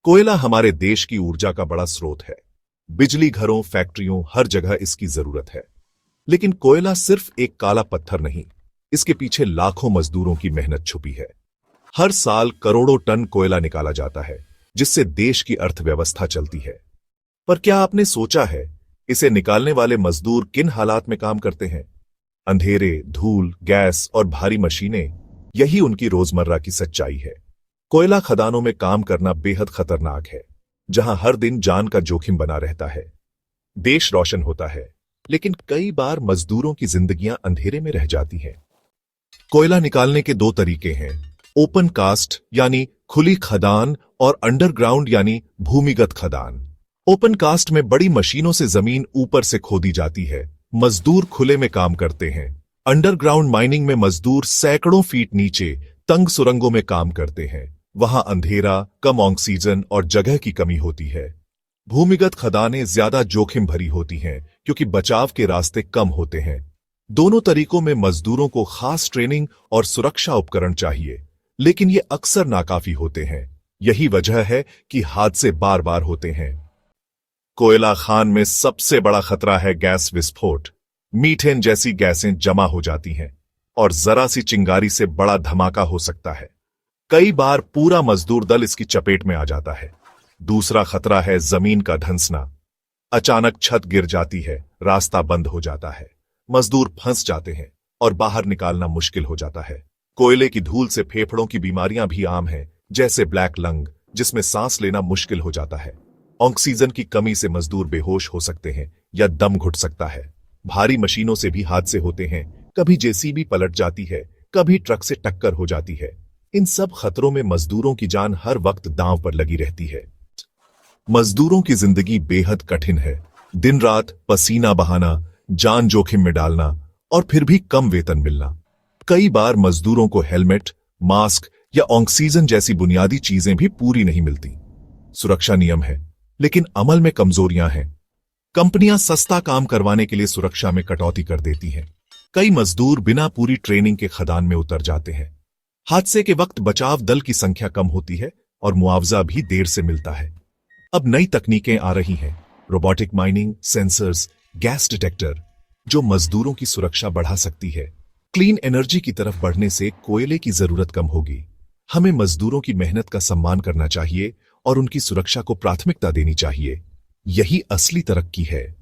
कोयला हमारे देश की ऊर्जा का बड़ा स्रोत है। बिजली, घरों, फैक्ट्रियों, हर जगह इसकी जरूरत है। लेकिन कोयला सिर्फ एक काला पत्थर नहीं, इसके पीछे लाखों मजदूरों की मेहनत छुपी है। हर साल करोड़ों टन कोयला निकाला जाता है, जिससे देश की अर्थव्यवस्था चलती है। पर क्या आपने सोचा है, इसे निकालने वाले मजदूर किन हालात में काम करते हैं? अंधेरे, धूल, गैस और भारी मशीनें, यही उनकी रोजमर्रा की सच्चाई है। कोयला खदानों में काम करना बेहद खतरनाक है, जहां हर दिन जान का जोखिम बना रहता है। देश रोशन होता है, लेकिन कई बार मजदूरों की जिंदगियां अंधेरे में रह जाती हैं। कोयला निकालने के दो तरीके हैं, ओपन कास्ट यानी खुली खदान और अंडरग्राउंड यानी भूमिगत खदान। ओपन कास्ट में बड़ी मशीनों से जमीन ऊपर से खोदी जाती है, मजदूर खुले में काम करते हैं। अंडरग्राउंड माइनिंग में मजदूर सैकड़ों फीट नीचे तंग सुरंगों में काम करते हैं। वहां अंधेरा, कम ऑक्सीजन और जगह की कमी होती है। भूमिगत खदानें ज्यादा जोखिम भरी होती हैं, क्योंकि बचाव के रास्ते कम होते हैं। दोनों तरीकों में मजदूरों को खास ट्रेनिंग और सुरक्षा उपकरण चाहिए, लेकिन ये अक्सर नाकाफी होते हैं। यही वजह है कि हादसे बार बार होते हैं। कोयला खान में सबसे बड़ा खतरा है गैस विस्फोट। मीथेन जैसी गैसें जमा हो जाती हैं और जरा सी चिंगारी से बड़ा धमाका हो सकता है। कई बार पूरा मजदूर दल इसकी चपेट में आ जाता है। दूसरा खतरा है जमीन का धंसना। अचानक छत गिर जाती है, रास्ता बंद हो जाता है, मजदूर फंस जाते हैं और बाहर निकालना मुश्किल हो जाता है। कोयले की धूल से फेफड़ों की बीमारियां भी आम हैं, जैसे ब्लैक लंग, जिसमें सांस लेना मुश्किल हो जाता है। ऑक्सीजन की कमी से मजदूर बेहोश हो सकते हैं या दम घुट सकता है। भारी मशीनों से भी हादसे होते हैं, कभी जेसीबी पलट जाती है, कभी ट्रक से टक्कर हो जाती है। इन सब खतरों में मजदूरों की जान हर वक्त दांव पर लगी रहती है। मजदूरों की जिंदगी बेहद कठिन है। दिन रात पसीना बहाना, जान जोखिम में डालना और फिर भी कम वेतन मिलना। कई बार मजदूरों को हेलमेट, मास्क या ऑक्सीजन जैसी बुनियादी चीजें भी पूरी नहीं मिलती। सुरक्षा नियम है, लेकिन अमल में कमजोरियां हैं। कंपनियां सस्ता काम करवाने के लिए सुरक्षा में कटौती कर देती हैं। कई मजदूर बिना पूरी ट्रेनिंग के खदान में उतर जाते हैं। हादसे के वक्त बचाव दल की संख्या कम होती है और मुआवजा भी देर से मिलता है। अब नई तकनीकें आ रही हैं, robotic mining, sensors, gas detector, जो मजदूरों की सुरक्षा बढ़ा सकती है। क्लीन एनर्जी की तरफ बढ़ने से कोयले की जरूरत कम होगी। हमें मजदूरों की मेहनत का सम्मान करना चाहिए और उनकी सुरक्षा को प्राथमिकता देनी चाहिए। यही असली तरक्की है।